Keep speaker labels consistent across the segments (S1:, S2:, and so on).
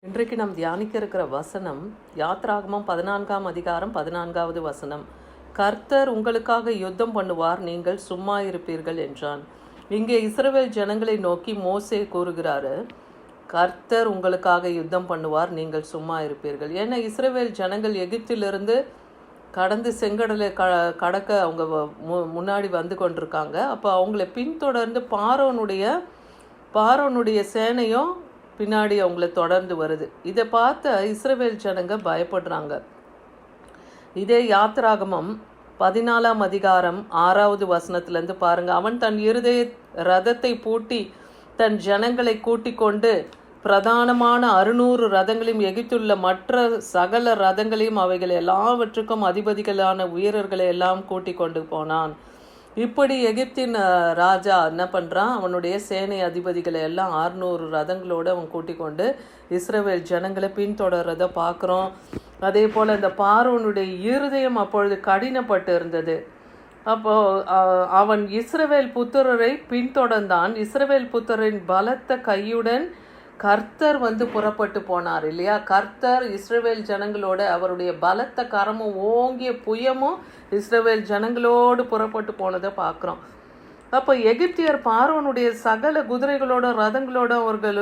S1: இன்றைக்கு நாம் தியானிக்க இருக்கிற வசனம் யாத்ராகமம் 14ஆம் அதிகாரம் 14வது வசனம். கர்த்தர் உங்களுக்காக யுத்தம் பண்ணுவார், நீங்கள் சும்மா இருப்பீர்கள் என்றான். இங்கே இஸ்ரவேல் ஜனங்களை நோக்கி மோசே கூறுகிறாரு, கர்த்தர் உங்களுக்காக யுத்தம் பண்ணுவார், நீங்கள் சும்மா இருப்பீர்கள். ஏன்னா இஸ்ரவேல் ஜனங்கள் எகிப்திலிருந்து கடந்து செங்கடலை கடக்க அவங்க முன்னாடி வந்து கொண்டிருக்காங்க. அப்போ அவங்கள பின்தொடர்ந்து பாரோனுடைய சேனையும் பின்னாடி அவங்கள தொடர்ந்து வருது. இதை பார்த்த இஸ்ரவேல் ஜனங்க பயப்படுறாங்க. இதே யாத்ராகமம் 14ஆம் அதிகாரம் 6வது வசனத்திலேருந்து பாருங்க. அவன் தன் இருதய ரதத்தை பூட்டி தன் ஜனங்களை கூட்டிக் கொண்டு பிரதானமான 600 ரதங்களையும் எகிப்துள்ள மற்ற சகல ரதங்களையும் அவைகள் எல்லாவற்றுக்கும் அதிபதிகளான வீரர்களை எல்லாம் கூட்டிக் கொண்டு போனான். இப்படி எகிப்தின் ராஜா என்ன பண்ணுறான், அவனுடைய சேனை அதிபதிகளை எல்லாம் 600 ரதங்களோடு அவன் கூட்டிக் கொண்டு இஸ்ரவேல் ஜனங்களை பின்தொடர்றதை பார்க்குறோம். அதே போல் இந்த பார்வோனுடைய இருதயம் அப்பொழுது கடினப்பட்டு இருந்தது. அப்போது அவன் இஸ்ரவேல் புத்திரரை பின்தொடர்ந்தான். இஸ்ரவேல் புத்திரின் பலத்த கையுடன் கர்த்தர் வந்து புறப்பட்டு போனார் இல்லையா. கர்த்தர் இஸ்ரவேல் ஜனங்களோட அவருடைய பலத்த கரமும் ஓங்கிய புயமும் இஸ்ரவேல் ஜனங்களோடு புறப்பட்டு போனதை பார்க்குறோம். அப்போ எகிப்தியர் பார்வோனுடைய சகல குதிரைகளோட ரதங்களோட அவர்கள்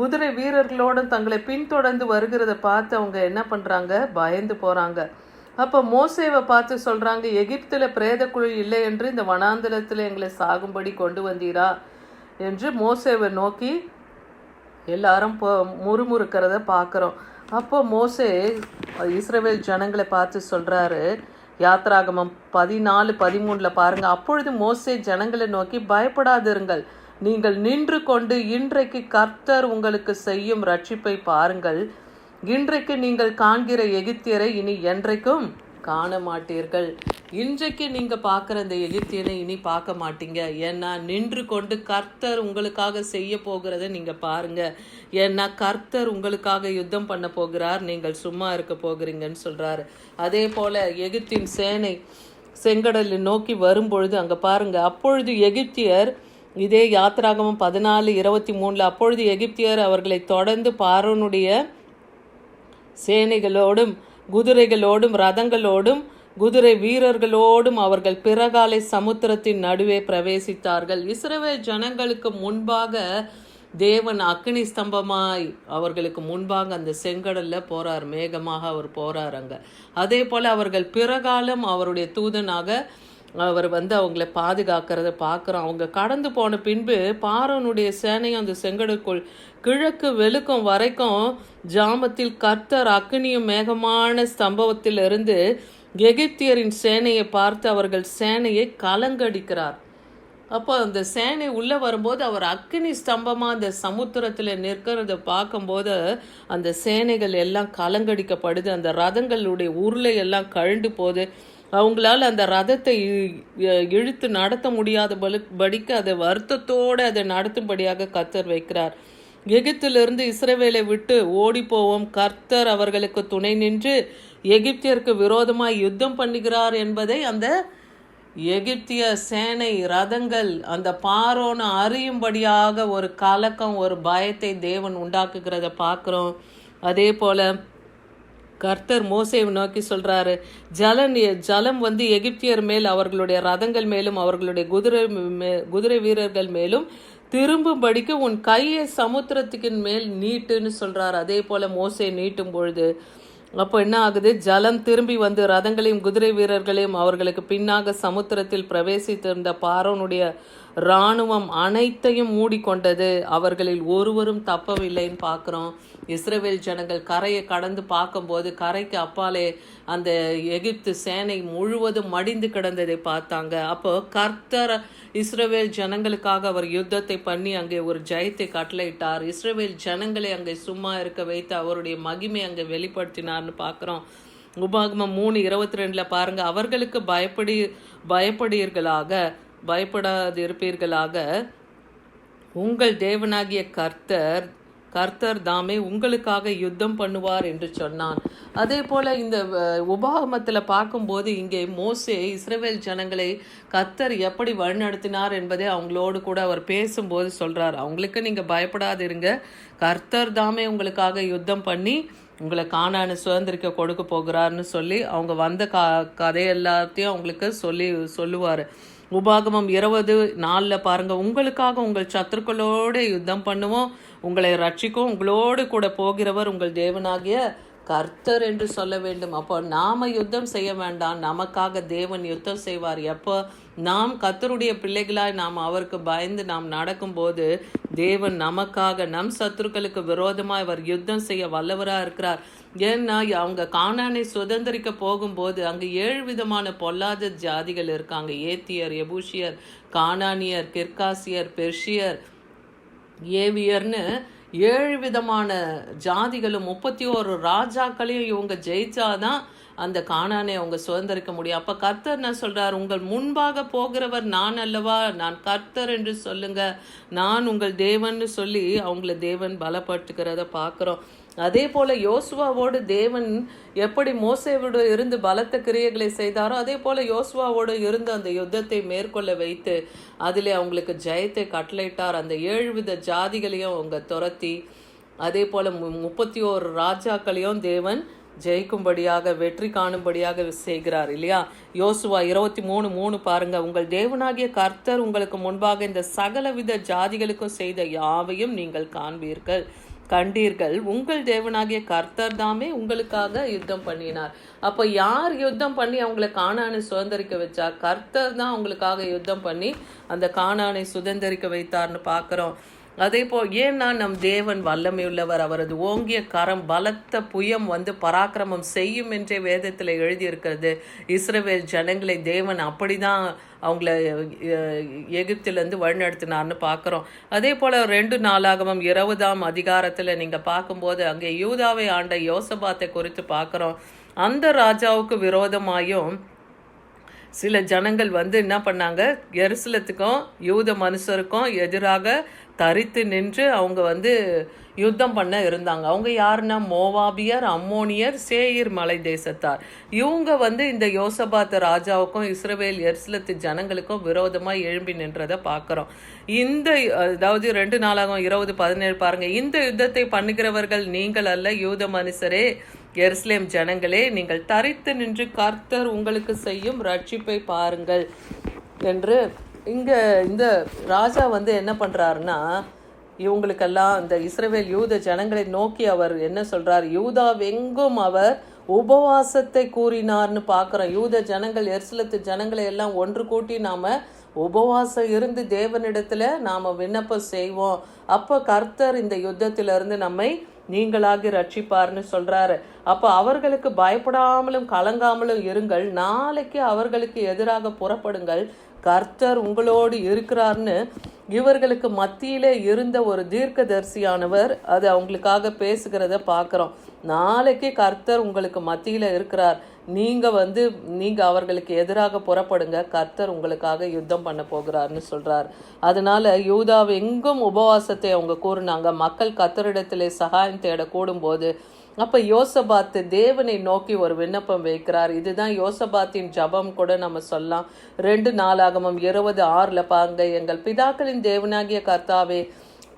S1: குதிரை வீரர்களோடு தங்களை பின்தொடர்ந்து வருகிறத பார்த்து அவங்க என்ன பண்ணுறாங்க, பயந்து போகிறாங்க. அப்போ மோசேவை பார்த்து சொல்கிறாங்க, எகிப்தில் பிரேதக்குழி இல்லை என்று இந்த வனாந்தரத்தில் எங்களை சாகும்படி கொண்டு வந்தீரா என்று மோசேவை நோக்கி எல்லாரும் முறுமுறுக்கிறத பார்க்குறோம். அப்போ மோசே இஸ்ரவேல் ஜனங்களை பார்த்து சொல்கிறாரு, யாத்ராகமம் 14:13 பாருங்கள். அப்பொழுது மோசே ஜனங்களை நோக்கி, பயப்படாதிருங்கள், நீங்கள் நின்று கொண்டு இன்றைக்கு கர்த்தர் உங்களுக்கு செய்யும் ரட்சிப்பை பாருங்கள். இன்றைக்கு நீங்கள் காண்கிற எகிப்தியரை இனி என்றைக்கும் காண மாட்டீர்கள். இன்றைக்கு நீங்கள் பார்க்குற இந்த எகிப்தியனை இனி பார்க்க மாட்டீங்க. ஏன்னா நின்று கொண்டு கர்த்தர் உங்களுக்காக செய்ய போகிறத நீங்கள் பாருங்கள். ஏன்னா கர்த்தர் உங்களுக்காக யுத்தம் பண்ண போகிறார், நீங்கள் சும்மா இருக்க போகிறீங்கன்னு சொல்கிறாரு. அதே போல் எகிப்தின் சேனை செங்கடலை நோக்கி வரும்பொழுது அங்கே பாருங்கள், அப்பொழுது எகிப்தியர், இதே யாத்ராகமம் 14:23, அப்பொழுது எகிப்தியர் அவர்களை தொடர்ந்து பார்வோனுடைய சேனைகளோடும் குதிரைகளோடும் ரதங்களோடும் குதிரை வீரர்களோடும் அவர்கள் பிறகாலை சமுத்திரத்தின் நடுவே பிரவேசித்தார்கள். இஸ்ரவேல் ஜனங்களுக்கு முன்பாக தேவன் அக்கினி ஸ்தம்பமாய் அவர்களுக்கு முன்பாக அந்த செங்கடல்ல போறார், மேகமாக அவர் போறார் அங்க. அதே போல அவர்கள் பிறகாலம் அவருடைய தூதனாக அவர் வந்து அவங்கள பாதுகாக்கிறத பார்க்குறோம். அவங்க கடந்து போன பின்பு பார்வோனுடைய சேனையும் அந்த செங்கடலுக்குள் கிழக்கு வெளுக்கும் வரைக்கும் ஜாமத்தில் கர்த்தர் அக்கினியும் மேகமான ஸ்தம்பவத்திலிருந்து எகிப்தியரின் சேனையை பார்த்து அவர்கள் சேனையை கலங்கடிக்கிறார். அப்போ அந்த சேனை உள்ளே வரும்போது அவர் அக்கினி ஸ்தம்பமாக அந்த சமுத்திரத்தில் நிற்கிறத பார்க்கும்போது அந்த சேனைகள் எல்லாம் கலங்கடிக்கப்படுது. அந்த ரதங்களுடைய உருளை எல்லாம் கழண்டு போகுது. அவங்களால அந்த ரதத்தை இழுத்து நடத்த முடியாதபடிக்கு அதை வருத்தத்தோடு அதை நடத்தும்படியாக கர்த்தர் வைக்கிறார். எகிப்திலிருந்து இஸ்ரவேலை விட்டு ஓடி போவோம், கர்த்தர் அவர்களுக்கு துணை நின்று எகிப்தியருக்கு விரோதமாய் யுத்தம் பண்ணுகிறார் என்பதை அந்த எகிப்திய சேனை ரதங்கள் அந்த பார்வோனை அறியும்படியாக ஒரு கலக்கம், ஒரு பயத்தை தேவன் உண்டாக்குகிறத பார்க்குறோம். அதே போல் கர்த்தர் மோசேவை நோக்கி சொல்கிறாரு, ஜலம் வந்து எகிப்தியர் மேல் அவர்களுடைய ரதங்கள் மேலும் அவர்களுடைய குதிரை வீரர்கள் மேலும் திரும்பும்படிக்கு உன் கையை சமுத்திரத்துக்கு மேல் நீட்டுன்னு சொல்கிறார். அதே போல் மோசே நீட்டும் பொழுது அப்போ என்ன ஆகுது, ஜலம் திரும்பி வந்து ரதங்களையும் குதிரை வீரர்களையும் அவர்களுக்கு பின்னாக சமுத்திரத்தில் பிரவேசித்திருந்த பார்வோனுடைய இராணுவம் அனைத்தையும் மூடிக்கொண்டது. அவர்களில் ஒருவரும் தப்பவில்லைன்னு பார்க்குறோம். இஸ்ரவேல் ஜனங்கள் கரையை கடந்து பார்க்கும்போது கரைக்கு அப்பாலே அந்த எகிப்து சேனை முழுவதும் மடிந்து கிடந்ததை பார்த்தாங்க. அப்போ கர்த்தர் இஸ்ரவேல் ஜனங்களுக்காக அவர் யுத்தத்தை பண்ணி அங்கே ஒரு ஜெயத்தை கட்டளையிட்டார். இஸ்ரவேல் ஜனங்களை அங்கே சும்மா இருக்க வைத்து அவருடைய மகிமை அங்கே வெளிப்படுத்தினார்னு பார்க்குறோம். உபாகமம் 3:22 பாருங்க, அவர்களுக்கு பயப்படாதிருப்பீர்களாக, உங்கள் தேவனாகிய கர்த்தர் கர்த்தர் தாமே உங்களுக்காக யுத்தம் பண்ணுவார் என்று சொன்னான். அதே போல இந்த உபாகமத்தில் பார்க்கும்போது இங்கே மோசே இஸ்ரவேல் ஜனங்களை கர்த்தர் எப்படி வழிநடத்தினார் என்பதை அவங்களோடு கூட அவர் பேசும்போது சொல்றார், அவங்களுக்கு நீங்க பயப்படாதிருங்க, கர்த்தர் தாமே உங்களுக்காக யுத்தம் பண்ணி உங்களை கானானை சுதந்திரிக்க கொடுக்க போகிறார்னு சொல்லி அவங்க வந்த கதை எல்லாத்தையும் அவங்களுக்கு சொல்லுவார். உபாகமம் 20:4 பாருங்க, உங்களுக்காக உங்கள் சத்துருக்களோடு யுத்தம் பண்ணுவோம், உங்களை ரட்சிக்கும், உங்களோடு கூட போகிறவர் உங்கள் தேவனாகிய கர்த்தர் என்று சொல்ல வேண்டும். அப்போ நாம யுத்தம் செய்ய வேண்டாம், நமக்காக தேவன் யுத்தம் செய்வார். எப்போ நாம் கர்த்தருடைய பிள்ளைகளாய் நாம் அவருக்கு பயந்து நாம் நடக்கும்போது தேவன் நமக்காக நம் சத்துருக்களுக்கு விரோதமாக அவர் யுத்தம் செய்ய வல்லவராக இருக்கிறார். ஏன்னா அவங்க கானானை சுதந்திரிக்க போகும்போது அங்கே 7 விதமான பொல்லாத ஜாதிகள் இருக்காங்க. ஏத்தியர், எபூசியர், கானானியர், கிர்காசியர், பெர்ஷியர், ஏவியர்னு 7 விதமான ஜாதிகளும் 31 ராஜாக்களையும் இவங்க ஜெயிச்சாதான் அந்த கானானை அவங்க சுதந்திரிக்க முடியும். அப்போ கர்த்தர் என்ன சொல்றார், உங்கள் முன்பாக போகிறவர் நான் அல்லவா, நான் கர்த்தர் என்று சொல்லுங்க, நான் உங்கள் தேவன் சொல்லி அவங்கள தேவன் பலப்பட்டுக்கிறத பார்க்குறோம். அதே போல யோசுவாவோடு தேவன் எப்படி மோசேவோடு இருந்து பலத்த கிரியைகளை செய்தாரோ அதே போல யோசுவாவோடு இருந்து அந்த யுத்தத்தை மேற்கொள்ள வைத்து அதிலே அவங்களுக்கு ஜெயத்தை கட்டளையிட்டார். அந்த 7 வித ஜாதிகளையும் அவங்க துரத்தி அதே போல 31 ராஜாக்களையும் தேவன் ஜெயிக்கும்படியாக வெற்றி காணும்படியாக செய்கிறார் இல்லையா. யோசுவா 23:3 பாருங்க, உங்கள் தேவனாகிய கர்த்தர் உங்களுக்கு முன்பாக இந்த சகலவித ஜாதிகளுக்கும் செய்த யாவையும் நீங்கள் கண்டீர்கள், உங்கள் தேவனாகிய கர்த்தர் தாமே உங்களுக்காக யுத்தம் பண்ணினார். அப்போ யார் யுத்தம் பண்ணி அவங்களை கானானை சுதந்திரிக்க வச்சா? கர்த்தர் தான் அவங்களுக்காக யுத்தம் பண்ணி அந்த கானானை சுதந்திரிக்க வைத்தார்னு பார்க்குறோம். அதே போல் ஏன்னா நம் தேவன் வல்லமையுள்ளவர், அவரது ஓங்கிய கரம் பலத்த புயம் பராக்கிரமம் செய்யும் என்றே வேதத்தில் எழுதியிருக்கிறது. இஸ்ரவேல் ஜனங்களை தேவன் அப்படிதான் அவங்கள எகிப்திலேருந்து வழிநடத்தினார்னு பார்க்குறோம். அதே போல் 2 நாளாகமம் 20ஆம் அதிகாரத்தில் நீங்கள் பார்க்கும்போது அங்கே யூதாவை ஆண்ட யோசபாத்தை குறித்து பார்க்குறோம். அந்த ராஜாவுக்கு விரோதமாயும் சில ஜனங்கள் என்ன பண்ணாங்க, எருசலேத்துக்கும் யூத மனுஷருக்கும் எதிராக தரித்து நின்று அவங்க யுத்தம் பண்ண இருந்தாங்க. அவங்க யாருன்னா மோவாபியர், அம்மோனியர், சேயீர் மலை தேசத்தார். இவங்க இந்த யோசபாத் ராஜாவுக்கும் இஸ்ரவேல் எருசலேத்து ஜனங்களுக்கும் விரோதமாக எழும்பி நின்றதை பார்க்குறோம். அதாவது 2 நாளாகும் 20:17 பாருங்க, இந்த யுத்தத்தை பண்ணுகிறவர்கள் நீங்கள் அல்ல, யூத மனுஷரே, எருசலேம் ஜனங்களே, நீங்கள் தரித்து நின்று கர்த்தர் உங்களுக்கு செய்யும் ரட்சிப்பை பாருங்கள் என்று இந்த ராஜா என்ன பண்ணுறாருன்னா, இவங்களுக்கெல்லாம் இந்த இஸ்ரவேல் யூத ஜனங்களை நோக்கி அவர் என்ன சொல்றார், யூதாவெங்கும் அவர் உபவாசத்தை கூறினார்னு பார்க்குறோம். யூத ஜனங்கள் எருசலேத்து ஜனங்களை எல்லாம் ஒன்று கூட்டி நாம் உபவாசம் இருந்து தேவனிடத்துல நாம் விண்ணப்பம் செய்வோம், அப்போ கர்த்தர் இந்த யுத்தத்திலிருந்து நம்மை நீங்களாகி ரட்சிப்பார்னு சொல்றாரு. அப்போ அவர்களுக்கு பயப்படாமலும் கலங்காமலும் இருங்கள், நாளைக்கு அவர்களுக்கு எதிராக புறப்படுங்கள், கர்த்தர் உங்களோடு இருக்கிறார்னு இவர்களுக்கு மத்தியிலே இருந்த ஒரு தீர்க்கதரிசியானவர் அது அவங்களுக்காக பேசுகிறத பார்க்குறோம். நாளைக்கு கர்த்தர் உங்களுக்கு மத்தியில் இருக்கிறார், நீங்கள் அவர்களுக்கு எதிராக புறப்படுங்க, கர்த்தர் உங்களுக்காக யுத்தம் பண்ண போகிறார்னு சொல்கிறார். அதனால யூதாவெங்கும் உபவாசத்தை அவங்க கூறினாங்க. மக்கள் கர்த்தரிடத்திலே சகாயம் தேட கூடும்போது அப்போ யோசபாத்து தேவனை நோக்கி ஒரு விண்ணப்பம் வைக்கிறார். இதுதான் யோசபாத்தின் ஜபம் கூட நம்ம சொல்லலாம். 2 நாளாகமம் 20:6 பாருங்க, எங்கள் பிதாக்களின் தேவனாகிய கர்த்தாவே,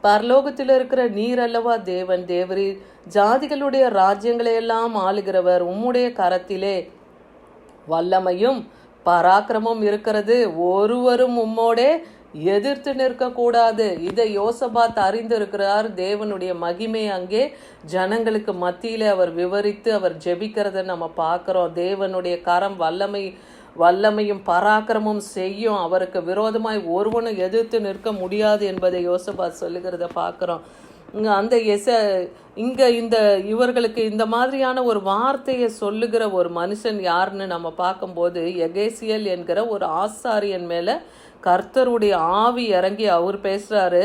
S1: பரலோகத்தில் இருக்கிற நீர் அல்லவா தேவன், தேவரீர் ஜாதிகளுடைய ராஜ்யங்களை எல்லாம் ஆளுகிறவர், உம்முடைய கரத்திலே வல்லமையும் பராக்கிரமும் இருக்கிறது, ஒருவரும் உம்மோடே எதிர்த்து நிற்கக்கூடாது. இதை யோசபாத் அறிந்திருக்கிறார். தேவனுடைய மகிமை அங்கே ஜனங்களுக்கு மத்தியிலே அவர் விவரித்து அவர் ஜெபிக்கிறத நம்ம பார்க்குறோம். தேவனுடைய கரம் வல்லமையும் பராக்கிரமும் செய்யும், அவருக்கு விரோதமாய் ஒருவனும் எதிர்த்து நிற்க முடியாது என்பதை யோசபாத் சொல்லுகிறத பார்க்குறோம். இவர்களுக்கு இந்த மாதிரியான ஒரு வார்த்தையை சொல்லுகிற ஒரு மனுஷன் யாருன்னு நம்ம பார்க்கும்போது எகேசியல் என்கிற ஒரு ஆசாரியன் மேலே கர்த்தருடைய ஆவி இறங்கி அவர் பேசுறாரு,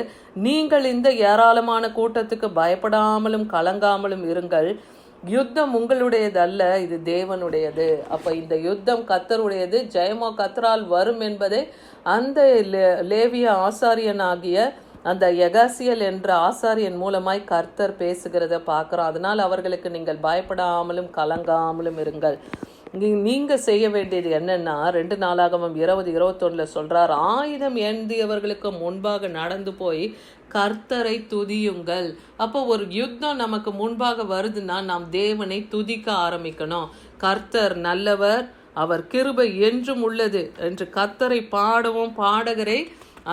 S1: நீங்கள் இந்த ஏராளமான கூட்டத்துக்கு பயப்படாமலும் கலங்காமலும் இருங்கள், யுத்தம் உங்களுடையது அல்ல, இது தேவனுடையது. அப்ப இந்த யுத்தம் கர்த்தருடையது, ஜெயமோ கர்த்தரால் வரும் என்பதை அந்த லேவிய ஆசாரியனாகிய அந்த யகாசியல் என்ற ஆசாரியன் மூலமாய் கர்த்தர் பேசுகிறத பார்க்குறோம். அதனால் அவர்களுக்கு நீங்கள் பயப்படாமலும் கலங்காமலும் இருங்கள். நீங்க செய்ய வேண்டியது என்னன்னா, 2 நாளாகமம் 20:21 சொல்றார், ஆயுதம் ஏந்தியவர்களுக்கு முன்பாக நடந்து போய் கர்த்தரை துதியுங்கள். அப்போ ஒரு யுத்தம் நமக்கு முன்பாக வருதுன்னா நாம் தேவனை துதிக்க ஆரம்பிக்கணும். கர்த்தர் நல்லவர், அவர் கிருபை என்றும் உள்ளது என்று கர்த்தரை பாடவும் பாடகரை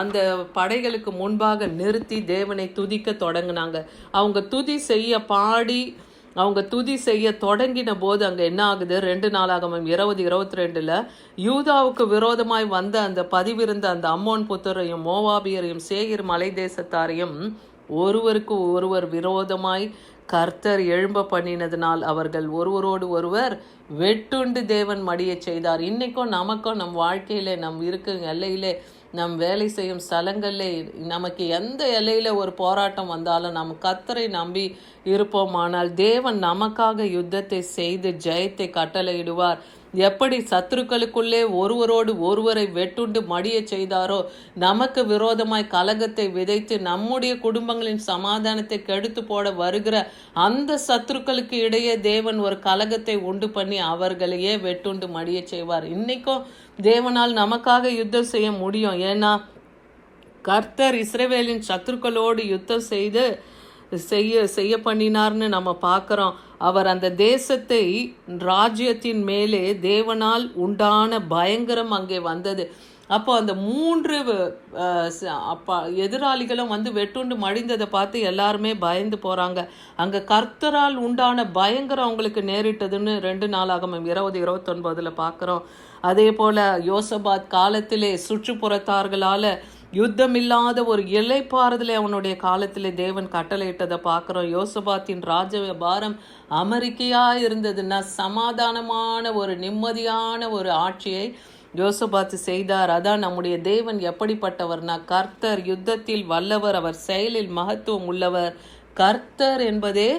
S1: அந்த படைகளுக்கு முன்பாக நிறுத்தி தேவனை துதிக்க தொடங்கினாங்க. அவங்க துதி செய்ய தொடங்கின போது அங்கே என்ன ஆகுது? 2 நாளாகமம் 20:22 யூதாவுக்கு விரோதமாய் வந்த அந்த பதிவிருந்த அந்த அம்மோன் புத்தரையும் மோவாபியரையும் சேயீர் மலை தேசத்தாரையும் ஒருவருக்கு ஒருவர் விரோதமாய் கர்த்தர் எழும்ப பண்ணினதினால் அவர்கள் ஒருவரோடு ஒருவர் வெட்டுண்டு தேவன் மடிய செய்தார். இன்னைக்கும் நமக்கும் நம் வாழ்க்கையில நம் இருக்கும் எல்லையிலே நம் வேலை செய்யும் ஸ்தலங்களில் நமக்கு எந்த எல்லையில் ஒரு போராட்டம் வந்தாலும் நம் கர்த்தரை நம்பி இருப்போமானால் தேவன் நமக்காக யுத்தத்தை செய்து ஜெயத்தை கட்டளையிடுவார். எப்படி சத்துருக்களுக்குள்ளே ஒருவரோடு ஒருவரை வெட்டுண்டு மடிய செய்தாரோ, நமக்கு விரோதமாய் கலகத்தை விதைத்து நம்முடைய குடும்பங்களின் சமாதானத்தை கெடுத்து போட வருகிற அந்த சத்துருக்களுக்கு இடையே தேவன் ஒரு கலகத்தை உண்டு பண்ணி அவர்களையே வெட்டுண்டு மடிய செய்வார். இன்னைக்கும் தேவனால் நமக்காக யுத்தம் செய்ய முடியும். ஏன்னா கர்த்தர் இஸ்ரவேலின் சத்துருக்களோடு யுத்தம் செய்ய பண்ணினார்னு நம்ம பார்க்குறோம். அவர் அந்த தேசத்தை ராஜ்யத்தின் மேலே தேவனால் உண்டான பயங்கரம் அங்கே வந்தது. அப்போ அந்த 3 எதிராளிகளும் வெட்டுண்டு மடிந்ததை பார்த்து எல்லாருமே பயந்து போகிறாங்க. அங்கே கர்த்தரால் உண்டான பயங்கரம் அவங்களுக்கு நேரிட்டதுன்னு 2 நாளாகமம் 20:29 பார்க்குறோம். அதே போல் யோசபாத் காலத்திலே சுற்றுப்புறத்தார்களால் யுத்தமில்லாத ஒரு இலைப்பாறுதலை அவனுடைய காலத்திலே தேவன் கட்டளையிட்டதை பார்க்குறோம். யோசபாத்தின் ராஜ பாரம் அமெரிக்கையாக இருந்ததுன்னா சமாதானமான ஒரு நிம்மதியான ஒரு ஆட்சியை யோசபாத்து செய்தார். அதான் நம்முடைய தேவன் எப்படிப்பட்டவர்னா, கர்த்தர் யுத்தத்தில் வல்லவர், அவர் செயலில் மகத்துவம் உள்ளவர். கர்த்தர் என்பதே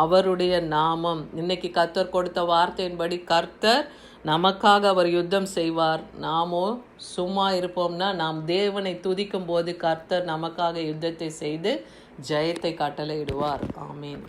S1: அவருடைய நாமம். இன்னைக்கு கர்த்தர் கொடுத்த வார்த்தையின்படி கர்த்தர் நமக்காக அவர் யுத்தம் செய்வார். நாமோ சும்மா இருப்போம்னா நாம் தேவனை துதிக்கும் போது கர்த்தர் நமக்காக யுத்தத்தை செய்து ஜெயத்தை கட்டளையிடுவார். ஆமீன்.